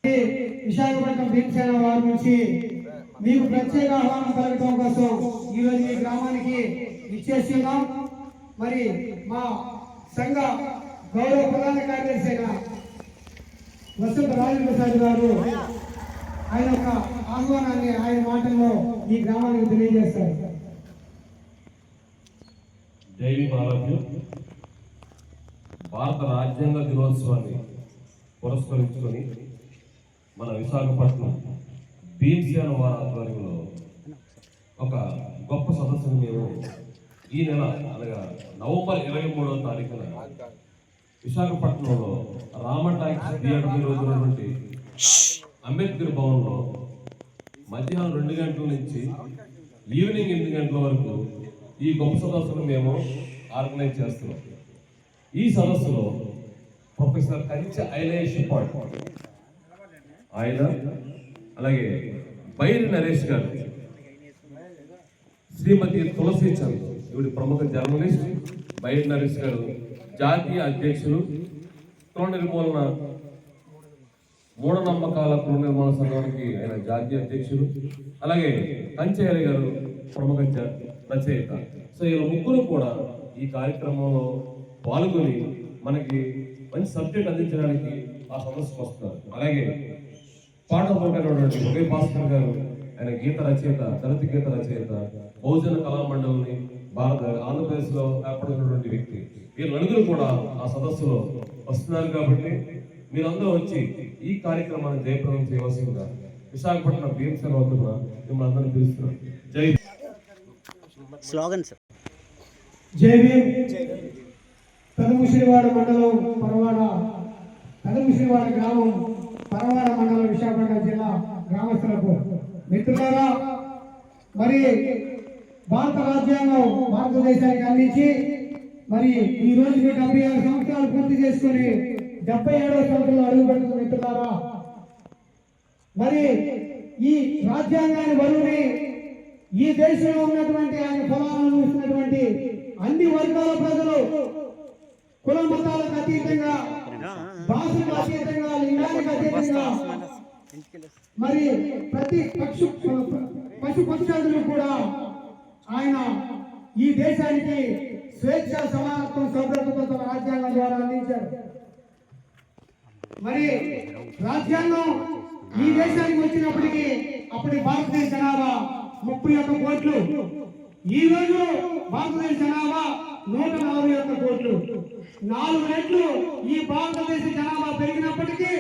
విశాఖపట్నం భీమసేన వారి నుంచి మీకు ప్రత్యేక ఆహ్వానం కలగడం కోసం ఈరోజు ఈ గ్రామానికి ఇచ్చేస్తున్నాం. మరి మా సంఘ గౌరవ ప్రధాన కార్యదర్శి అయిన వసంత రాజప్రసాద్ గారు ఆయన యొక్క ఆహ్వానాన్ని ఆయన మాటల్లో ఈ గ్రామానికి తెలియజేస్తారు. జైవి బాలాజీ భారత రాజ్యాంగ దినోత్సవాన్ని పురస్కరించుకొని మన విశాఖపట్నం భీమసేన వారి ఆధ్వర్యంలో ఒక గొప్ప సదస్సును మేము ఈ నెల అనగా నవంబర్ 23వ తారీఖున విశాఖపట్నంలో రామటాక్స్ థియేటర్ రోజునటువంటి అంబేద్కర్ భవన్లో మధ్యాహ్నం 2 గంటల నుంచి ఈవినింగ్ 8 గంటల వరకు ఈ గొప్ప సదస్సును మేము ఆర్గనైజ్ చేస్తున్నాం. ఈ సదస్సులో ప్రొఫెసర్ కంచె ఐలేష్ పాట్ ఆయన, అలాగే బైరి నరేష్ గారు, శ్రీమతి తులసి చంద్ ఇవి ప్రముఖ జర్నలిస్ట్, బైరి నరేష్ గారు జాతీయ అధ్యక్షులు, కుల నిర్మూలన మూఢనమ్మకాల కుల నిర్మూలన సంఘానికి ఆయన జాతీయ అధ్యక్షులు, అలాగే కంచె గారు ప్రముఖ రచయిత. సో ఇలా ముగ్గురు కూడా ఈ కార్యక్రమంలో పాల్గొని మనకి మంచి సబ్జెక్ట్ అందించడానికి ఆ సదస్సుకు వస్తారు. అలాగే పాట పలికినటువంటి ఉదయ భాస్కర్ గారు, ఆయన గీత రచయిత, దళిత గీత రచయిత, బహుజన కళామండలిని ఆంధ్రప్రదేశ్లో ఏర్పడినటువంటి వ్యక్తి. ఈ నలుగురు కూడా ఆ సదస్సులో వస్తున్నారు. కాబట్టి మీరందరూ వచ్చి ఈ కార్యక్రమాన్ని జయప్రదం చేయవలసిందిగా విశాఖపట్నం భీమసేన వద్ద మిమ్మల్ని అందరినీ పిలుస్తున్నాం. జై స్లోగన్ సార్. జై భీమ్. పెదముసిరివాడ మండలం పరవాడ, పెదముసిరివాడ గ్రామం పరవాడ మండలం విశాఖపట్నం జిల్లా గ్రామస్తులకు మిత్రులారా, మరి భారత రాజ్యాంగం భారతదేశానికి అందించి మరి ఈ రోజుకి 76 సంవత్సరాలు పూర్తి చేసుకుని 77వ సంవత్సరంలో అడుగు పెడుతున్న మిత్రులారా, మరి ఈ రాజ్యాంగాన్ని బరువుని ఈ దేశంలో ఉన్నటువంటి ఆయన ఫలాలను ఇస్తున్నటువంటి అన్ని వర్గాల ప్రజలు కుల మతాలకు అతీతంగా, భాషకు అతీతంగా, లింగానికి అతీతంగా, మరి ప్రతి పశు పక్షాదులు కూడా ఆయన ఈ దేశానికి స్వేచ్ఛ, సమానత్వం, సౌభ్రతతో తన రాజ్యాంగం ద్వారా అందించారు. మరి రాజ్యాంగం ఈ దేశానికి వచ్చినప్పటికీ అప్పటి భారతదేశ జనాభా 31 కోట్లు. ఈ రోజు భారతదేశ జనాభా 141 కోట్లు. 4 రెట్లు ఈ భారతదేశ జనాభా పెరిగినప్పటికీ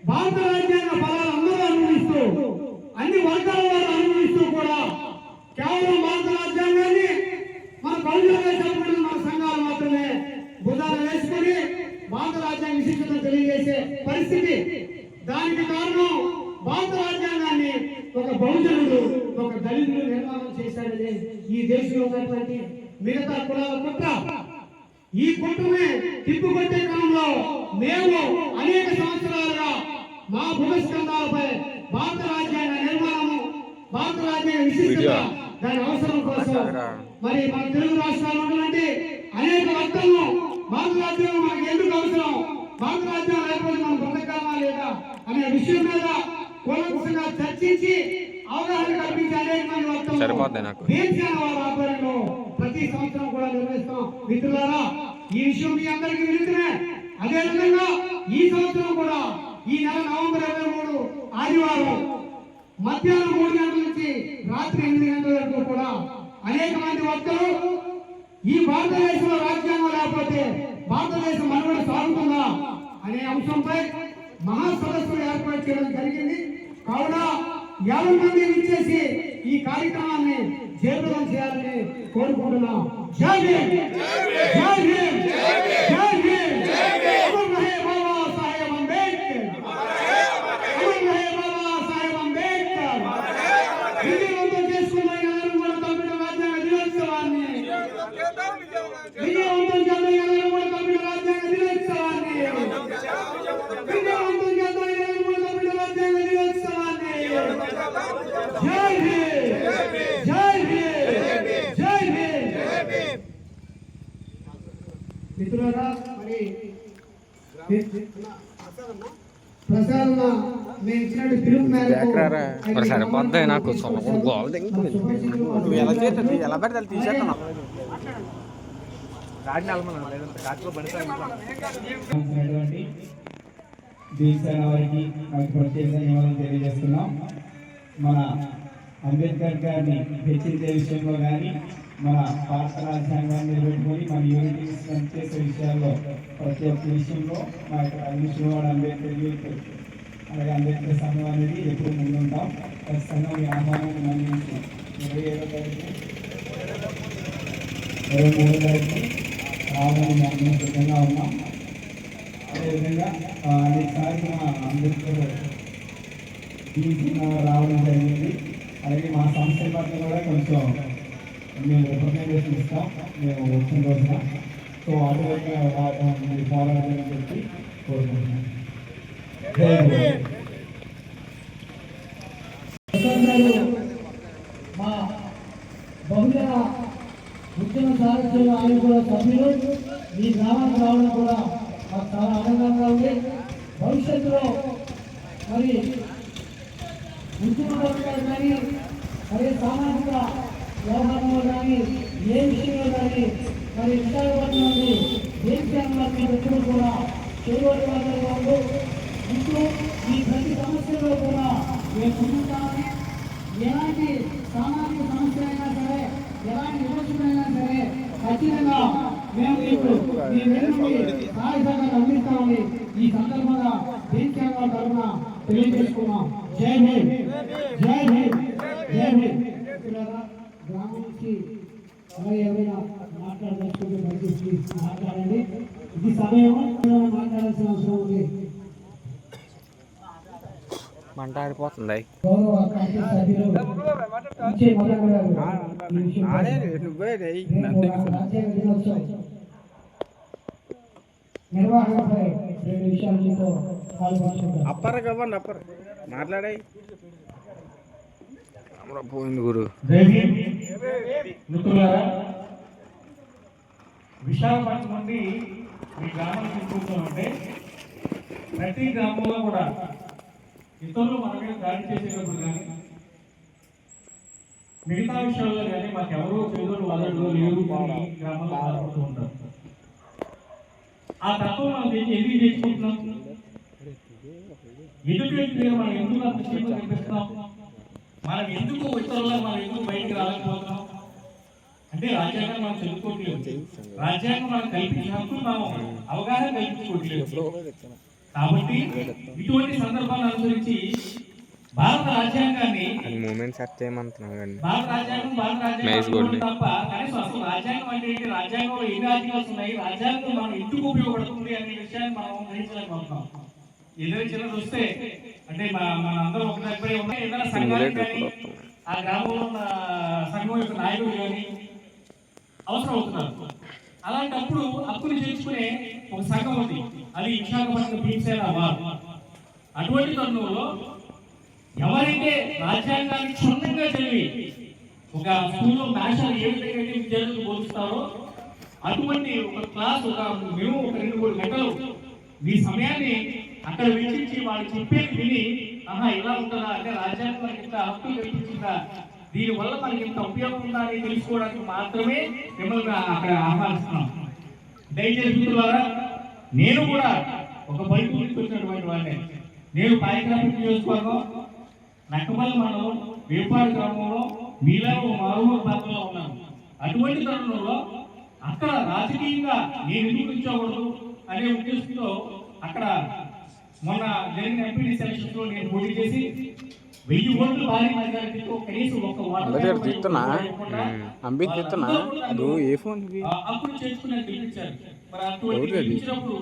భారత రాజ్యాంగ ఫలాలు అందరూ అనుభవిస్తూ, అన్ని వర్గాల వారు అనుభవిస్తూ కూడా కేవలం భారత రాజ్యాంగాన్ని మన బౌద్ధంగా చెప్పబడిన మన సంఘాలు మాత్రమే భుజాలు వేసుకుని భారత రాజ్యాంగ విశిష్టతను తెలియజేసే పరిస్థితి. దానికి కారణం భారత రాజ్యాంగాన్ని ఒక బహుజనుడు, ఒక దళితుడు నిర్మాణం చేశాడని ఈ దేశంలో ఉన్నటువంటి మిగతా కులాల కుట్ర. ఈ కుట్రని తిప్పుకొట్టే క్రమంలో మేము అనేక సంవత్సరాలుగా మా భూస్కంధాలపై భారత రాజ్యాంగ నిర్మాణము, భారత రాజ్యాంగ విశిష్టత, దాని అవసరం కోసం మరి మన తెలుగు రాష్ట్రాల్లో ఉన్నటువంటి అనేక వర్గాలను భారత రాజ్యాంగం మనకు ఎందుకు అవసరం, భారత రాజ్యాంగం లేకపోతే మనం బ్రతకాలా లేదా అనే విషయం మీద కూలంకషంగా చర్చించి అవగాహన కల్పించే అనేక మంది వర్గాలు భీమసేన వారి ఆధ్వర్యంలో ప్రతి సంవత్సరం కూడా నిర్వహిస్తాం. మిత్రులారా, ఈ విషయం మీ అందరికీ విదితమే. అదేవిధంగా ఈ సంవత్సరం కూడా ఈ నెల నవంబర్ 23 ఆదివారం మధ్యాహ్నం 3 గంటల నుంచి రాత్రి 8 గంటల వరకు కూడా అనేక మంది వక్తలు ఈ భారతదేశంలో రాజ్యాంగం లేకపోతే భారతదేశం మనుగడ సాగుతుందా అనే అంశంపై మహాసదస్సులు ఏర్పాటు చేయడం జరిగింది. కావున 50 మంది ఇచ్చేసి ఈ కార్యక్రమాన్ని జయప్రదం చేయాలని కోరుకుంటున్నాం. జై భీమ్, జై భీమ్, జై భీమ్. అమర్ రహే బాబా సాహెబ్ అంబేద్కర్, అమర్ రహే బాబా సాహెబ్ అంబేద్కర్. విజయవంతం చేసుకున్న ಎಲ್ಲರೂ కూడా కంప్యూటర్ రాజ్యాంగ దినోత్సవాన్ని విజయవంతం చేద్దాం. ಎಲ್ಲರೂ కూడా కంప్యూటర్ రాజ్యాంగ దినోత్సవాన్ని విజయవంతం చేద్దాం. ಎಲ್ಲರೂ కూడా కంప్యూటర్ రాజ్యాంగ దినోత్సవాన్ని. జై భీమ్, జై భీమ్, జై భీమ్. మిత్రులారా, మరి ప్రసాదన మేము ఇచ్చినట్టు పిలుపు మేరకు సరిపోద్ది నాకు సొల్లకుండా గోల్ నువ్వు ఎలా చేస్తుంది ఎలా పెడితే తీసేస్తాను దీక్షణ వారికి నాకు ప్రత్యేక ధన్యవాదాలు తెలియజేస్తున్నాం. మన అంబేద్కర్ గారిని హెచ్చరించే విషయంలో కానీ మన భారత రాజ్యాంగాన్ని నిలబెట్టుకొని మన యూనిటీ చేసే విషయాల్లో ప్రతి ఒక్క విషయంలో మా యొక్క అగ్నిశ్రీవాడ అంబేద్కర్ యూత్ అలాగే అంబేద్కర్ సంఘం అనేది ఎప్పుడు ముందుంటాం. ఖచ్చితంగా మీ ఆహ్వానాన్ని మన్నించి 27వ తారీఖు 23వ తారీఖు రావాలని మేము సిద్ధంగా ఉన్నాం. అదేవిధంగా అనేకసార్లు మా అంబేద్కర్ రావడం జరిగింది. అలాగే మా సంస్థ పట్ల కూడా కొంచెం మేము రిప్రజెంటేషన్ ఇస్తాం మేము వచ్చిన రోజున. సో అటువైపు మీరు ఫాలో అవ్వాలని చెప్పి కోరుకుంటున్నాం. మా బహుజన ఉద్యమ సారథ్యంలో ఆయన కూడా సభ్యులు ఈ గ్రామానికి రావడం కూడా మాకు చాలా ఆనందంగా ఉంది. భవిష్యత్తులో మరి ఉద్యమకారులు కానీ మరి సామాజిక వ్యవహారంలో కానీ ఏ విషయంలో కానీ మరి విశాఖపట్నం నుండి దేశాన్ని ఎప్పుడు కూడా చేయవలసిగా ఉందో ఇప్పుడు ఈ ప్రతి సమస్యలో కూడా మేము ముందుంటామని ఎలాంటి సామాజిక సమస్య అయినా సరే ఎలాంటి విమర్శలైనా సరే ఖచ్చితంగా మేము మీకు మీ వెనుకటి సహాయ సహకారాలు అందిస్తామని ఈ సందర్భంగా దేశాంగ తరఫున తెలియజేసుకున్నాం. జై హింద్, జై హింద్, జై హింద్. గ్రామం నుంచి ఎవరైనా మాట్లాడదలుచుకుంటే దయచేసి మాట్లాడండి. ఇది సమయం మాట్లాడాల్సిన అవసరం ఉంది. మంట ఆడిపోతుంది. గౌరవ కమిటీ సభ్యులు ఇచ్చే మొదలయ్యారు. రాజ్యాంగ దినోత్సవం నిర్వహణపై 2 విషయాలు మీతో పాల్పంచుకుంటారు. అప్పర్ మాట్లాడాయి పోయింది గురు. మిత్రులారా, విశాఖపట్నం నుండి మీ గ్రామానికి తీసుకుంటామంటే ప్రతి గ్రామంలో కూడా ఇతరులు మన మీద దాడి చేసేటప్పుడు కానీ మిగతా విషయాల్లో కానీ మాకు ఎవరో చేదులు వదలు లేరు అని గ్రామంలో బాధపడుతూ ఉంటారు. ఆ తత్వం మనం ఎందుకు చేసుకుంటున్నాం? ఎదుటి వ్యక్తి మనం ఎందుకు అంత క్షేమం కనిపిస్తున్నాం? మనం ఎందుకు ఇతరుల్లో మనం ఎందుకు బయటికి రాలేకపోతున్నాం అంటే రాజ్యాంగం మనం చదువుకోవట్లేదు. రాజ్యాంగం మనం కల్పించిన హక్కులు మనం అవగాహన కల్పించుకోవట్లేదు. కాబట్టి ఇటువంటి సందర్భాలను అనుసరించి భారత రాజ్యాంగాన్ని భారత రాజ్యాంగం తప్ప కనీసం అసలు రాజ్యాంగం అంటే ఏంటి, రాజ్యాంగంలో ఎన్ని ఆర్టికల్స్ ఉన్నాయి, రాజ్యాంగం మనం ఎందుకు ఉపయోగపడుతుంది అనే విషయాన్ని మనం గ్రహించలేకపోతున్నాం. ఏదైనా చిన్నది వస్తే అంటే మన అందరూ ఒక దగ్గరే ఉన్నాయి. ఏదైనా సంఘానికి కానీ ఆ గ్రామంలో ఉన్న సంఘం యొక్క నాయకులు కానీ అవసరం అవుతున్నారు. అలాంటప్పుడు హక్కుని చేర్చుకునే ఒక సంఘం ఉంది, అది విశాఖపట్నం భీమసేన వారు. అటువంటి తరుణంలో ఎవరైతే రాజ్యాంగాన్ని క్షుణ్ణంగా చదివి ఒక స్కూల్లో మ్యాథ్స్ ఏ విధంగా విద్యార్థులు బోధిస్తారో అటువంటి ఒక క్లాస్ మేము ఒక 2-3 గంటలు మీ సమయాన్ని అక్కడ వెచ్చించి వాళ్ళు చెప్పేది విని ఇలా ఉంటుందా అంటే రాజ్యాంగం మనకి ఇంత హక్కు కల్పించిందా, దీనివల్ల మనకి ఇంత ఉపయోగం ఉందా అని తెలుసుకోవడానికి మాత్రమే మిమ్మల్ని అక్కడ ఆహ్వానిస్తున్నాం. దయచేసి ద్వారా నేను కూడా ఒక బయట వచ్చినటువంటి వాడిని. నేను పాయకరాపేట నియోజకవర్గం నక్కపల్లి మండలం వేపాడు గ్రామంలో మీలా మారుమూల ప్రాంతంలో ఉన్నాను. అటువంటి తరుణంలో అక్కడ రాజకీయంగా నేను ఎందుకు ఉంచకూడదు అనే ఉద్దేశంతో అక్కడ మొన్న జరిగిన ఎంపీడీ సెలక్షన్స్ లో నేను పోటీ చేసి 1000 ఓట్లు భారీ మెజారిటీతో కనీసం ఒక అప్పుడు చేసుకుని గెలిపించారు. మరి అటువంటి గెలిచినప్పుడు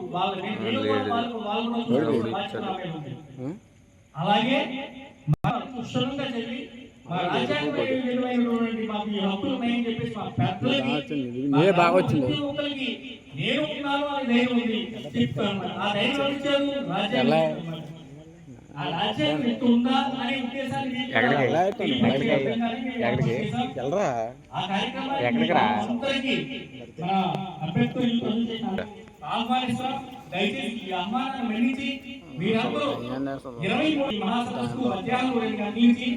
అలాగే క్షుణ్ణంగా చదివి మా రాజ్యాంగ మాకు ఈ హక్కులు ఉన్నాయని చెప్పేసి మా పెద్దలకి నేను ఉన్నాను అని ధైర్యం ఉంది చెప్తాను. ఆ ధైర్యం ఇచ్చారు రాజ్యాంగం. ఆ రాజ్యాంగం ఎంత ఉందా అనే ఉద్దేశాన్ని ఆ కార్యక్రమాన్ని అందరికీ మన అభ్యర్థులు ఆహ్వానిస్తాం. దయచేసి ఈ ఆహ్వానాన్ని మన్నించి మీరందరూ 23 మహాసభకు మధ్యాహ్నం 2 గంటల నుంచి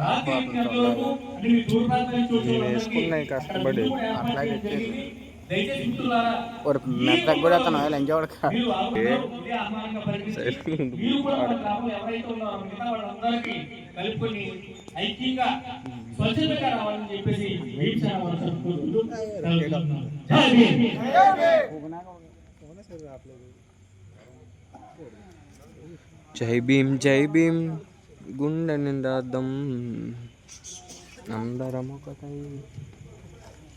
రాత్రి 8 గంటల వరకు అంటే మీ దూర ప్రాంతాల నుంచి వచ్చే వేసుకున్నాయి కష్టపడి అట్లాగే దయచేసి మిత్రులారా మెత్తకు కూడా అతను ఎంజాయ్ మీరు ఆహ్వానం ఇదే ఆహ్వానంగా పరిగణించి మీరు కూడా మన గ్రామంలో ఎవరైతే ఉన్నారో మిగతా వాళ్ళందరికీ కలుపుకొని ఐక్యంగా స్వచ్ఛతగా రావాలని చెప్పేసి వీక్షణ జై భీమ్ గుండె నిందాదం అందరం ఒకటై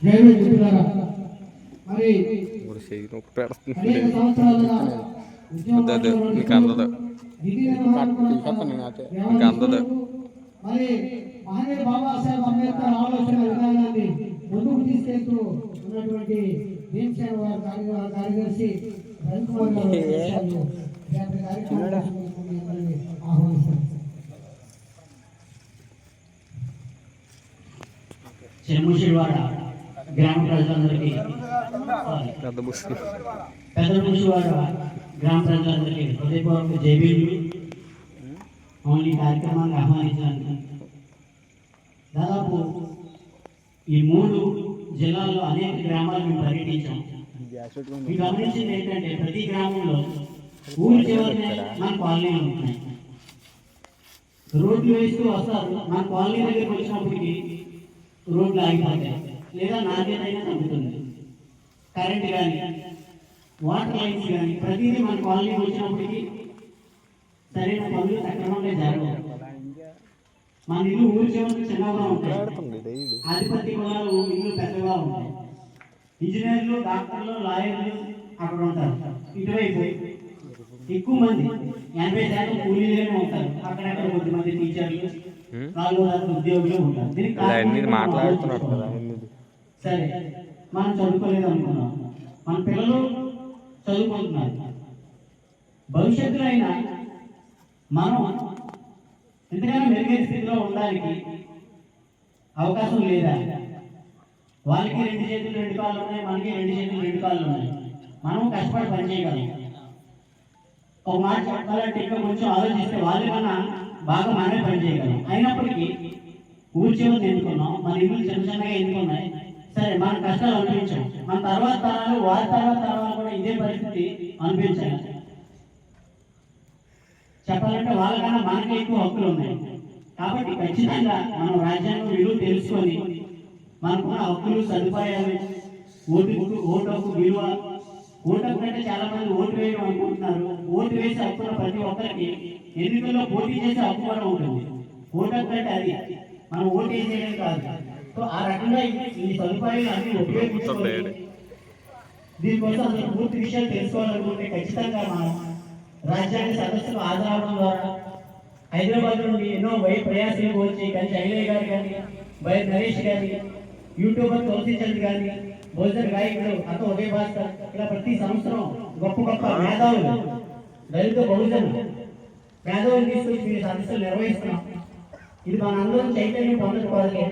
జై భీమ్ మిత్రులారా, మరి ఇప్పుడు చెయ్యి నొప్పి పెడుతుంది అనేక సంవత్సరాలుగా అదే నీకు అందదు నీకు అందదు మరి మహనీయ బాబాసాహెబ్ అంబేద్కర్ ఆలోచన విధానాన్ని ముందుకు తీసుకెళ్తూ ఉన్నటువంటి భీమసేన వారి కార్యదర్శి రవికుమార్ గారు ఆహ్వానిస్తారు. చెన్ముషివాడ గ్రామ ప్రజలందరికీ పెద్ద బుస్సు పెద్దముషివాడ గ్రామ ప్రజలందరికీ హృదయపూర్వక జైబీలు మమ్మల్ని ఈ కార్యక్రమాన్ని ఆహ్వానించడానికి దాదాపు ఈ 3 జిల్లాల్లో అనేక గ్రామాలు మేము పర్యటించాం. మీకు గమనించింది ఏంటంటే ప్రతి గ్రామంలో ఊరి చివరినే మన కాలనీలు ఉంటున్నాయి. రోడ్లు వేస్తూ వస్తారు, మన కాలనీ దగ్గరికి వచ్చినప్పటికీ రోడ్లు ఆగిపోతాయి లేదా నాణ్యత అయినా తగ్గుతుంది. కరెంట్ కానీ వాటర్ లైన్స్ కానీ ప్రతిదీ మన కాలనీకి వచ్చినప్పటికీ సరైన పనులు సక్రమంగా జరగవు. మన ఇల్లు ఊరి చివరికి చిన్నగా ఉంటాయి, ఆధిపత్య కులాలు ఇల్లు పెద్దగా ఉంటాయి. ఇంజనీర్లు, డాక్టర్లు, లాయర్లు అక్కడ ఉంటారు. ఇటువైపు ఎక్కువ మంది 80% కూలీలనే ఉంటారు. అక్కడక్కడ కొద్దిమంది టీచర్లు, 4 ఉద్యోగులు ఉంటారు. దీనికి మాట్లాడుతున్నాడు కదా సరే, మనం చదువుకోలేదు అనుకున్నాం, మన పిల్లలు చదువుకుంటున్నారు. భవిష్యత్తులో అయినా మనం ఎంతగానో మెరుగైన స్థితిలో ఉండడానికి అవకాశం లేదా? వాళ్ళకి 2 చేతులు 2 కాళ్ళు ఉన్నాయి, మనకి 2 చేతులు 2 కాళ్ళు ఉన్నాయి. మనం కష్టపడి పని చేయగలం. ఒక మాట చెప్పాలంటే ఇంకా కొంచెం ఆలోచిస్తే వాళ్ళు కన్నా బాగా మనమే పని చేయగలం. అయినప్పటికీ ఊర్చేమని ఎన్నుకున్నాం, మన ఇల్లు చిన్న చిన్నగా ఎన్నుకున్నాయి. సరే, మన కష్టాలు అనిపించాం, మన తర్వాత తరాలు వారి తర్వాత తరాలు కూడా ఇదే పరిస్థితి అనిపించాలి. చెప్పాలంటే వాళ్ళకన్నా మనకి ఎక్కువ హక్కులు ఉన్నాయి. కాబట్టి ఖచ్చితంగా మనం రాజ్యాంగం విలువ తెలుసుకొని మనకున్న హక్కులు, సదుపాయాలు, ఓటు హక్కు విలువ, ఓటు హక్కు అంటే చాలా మంది ఓటు వేయడం అనుకుంటున్నారు. ఓటు వేసే హక్కున్న ప్రతి ఒక్కరికి ఎన్నికల్లో పోటీ చేసే హక్కు కూడా ఉంటుంది. ఓటు హక్కు అంటే అది మనం ఓటు వేసేయడం కాదు. సో ఆ రకంగా ఈ సదుపాయాలు అన్ని ఉపయోగించుకోవాలి. దీనికోసం అసలు పూర్తి విషయాలు తెలుసుకోవాలనుకుంటే ఖచ్చితంగా మనం రాజ్యాంగ సదస్సుకు హాజరవడం ద్వారా హైదరాబాద్ నుండి ఎన్నో ప్రయాసాలు వచ్చి కంచి ఐలయ్య గారు కానీ, బై నరేష్ గారి, యూట్యూబర్ తులసిచంద్ గారి, భోజన గాయకుడు అత ఉదయ భాస్కర్, ఇలా ప్రతి సంవత్సరం గొప్ప గొప్ప మేధావులు, దళిత బహుజన మేధావులు తీసుకొచ్చి ఈ సదస్సులు నిర్వహిస్తున్నాం. ఇది మనందరం చైతన్యం పొందకపోతే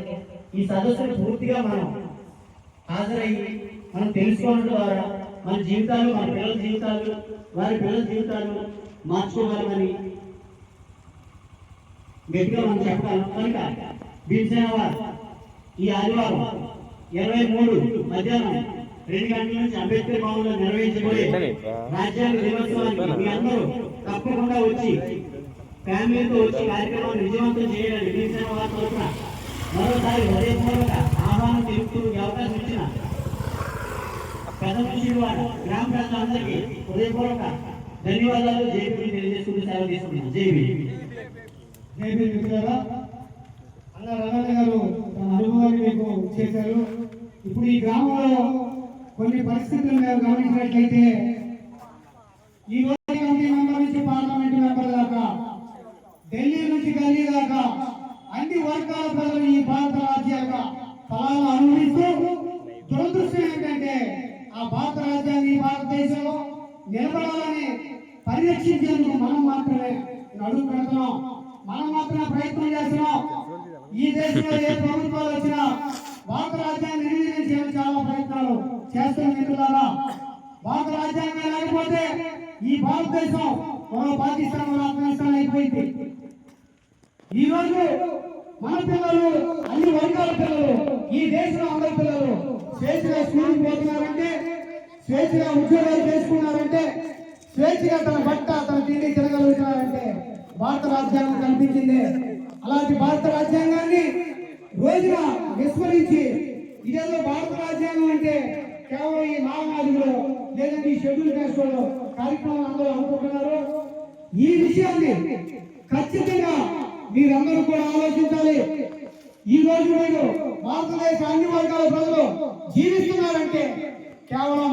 ఈ సదస్సును పూర్తిగా మనం హాజరయ్యి మనం తెలుసుకోవడం ద్వారా మన జీవితాలు, మన పిల్లల జీవితాలు, వారి పిల్లల జీవితాలు మార్చుకోగలమని గట్టిగా మనం చెప్పగలం. కనుక భీమసేన వారు ఈ ఆదివారం 23 మధ్యాహ్నం 2 గంటల నుంచి అంబేద్కర్ భవన్లో నిర్వహించబోయే రాజ్యాంగ దినోత్సవానికి మీ అందరూ తప్పకుండా వచ్చి ఫ్యామిలీతో వచ్చి కార్యక్రమాన్ని విజయవంతం చేయాలని భీమసేన వారి తరఫున మరోసారి హృదయపూర్వక ఆహ్వానం తెలుపుతూ ఈ అవకాశం ఇచ్చిన పెద్దముషివాడ గ్రామ ప్రజలందరికీ హృదయపూర్వక ధన్యవాదాలు, జై భీమ్ తెలియజేసుకుంటూ సెలవు తీసుకున్నాను. జై భీమ్. జై భీమ్ మిత్రులారా, అన్న రమణ గారు తన అనుభవాన్ని మీకు చేశారు. ఇప్పుడు ఈ గ్రామంలో కొన్ని పరిస్థితులు మేము గమనించినట్లయితే ఈ రోజు కమిటీ మెంబర్ నుంచి పార్లమెంట్ మెంబర్ దాకా, ఢిల్లీ నుంచి గల్లీ దాకా అన్ని వర్గాల ప్రజలు ఈ భారత రాజ్యాంగ ఫలాలను అనుభవిస్తూ దురదృష్టం ఏంటంటే ఆ భారత రాజ్యాంగం ఈ భారతదేశంలో నిలబడాలని పరిరక్షించేందుకు మనం మాత్రమే అడుగు పెడుతున్నాం, మనం మాత్రమే ప్రయత్నం చేస్తున్నాం. ఈ దేశంలో ఏ ప్రభుత్వాలు వచ్చినా భారత రాజ్యాన్ని నిర్వీర్యం చేయడానికి చాలా ప్రయత్నాలు చేస్తున్న మిత్రులారా, భారత రాజ్యాంగం లేకపోతే ఈ భారతదేశం మరో పాకిస్తాన్ మరో ఆఫ్ఘనిస్తాన్ అయిపోయింది. ఈ రోజు మన పిల్లలు, అన్ని వర్గాల పిల్లలు, ఈ దేశంలో అందరి పిల్లలు స్వేచ్ఛగా స్కూల్కి పోతున్నారంటే, స్వేచ్ఛగా ఉద్యోగాలు చేసుకున్నారంటే, స్వేచ్ఛగా తన బట్ట తన తిండి తినగలుగుతున్నారంటే భారత రాజ్యాంగం కల్పించింది. అలాంటి భారత రాజ్యాంగాన్ని రోజున విస్మరించి ఇదేదో భారత రాజ్యాంగం అంటే కేవలం ఈ మావోవాదులు లేదంటే ఈ షెడ్యూల్ కాస్ట్ వాళ్ళు కార్యక్రమం అందరూ అనుకుంటున్నారు. ఈ విషయాన్ని ఖచ్చితంగా మీరందరూ కూడా ఆలోచించాలి. ఈ రోజు మీరు భారతదేశ అన్ని వర్గాల ప్రజలు జీవిస్తున్నారంటే కేవలం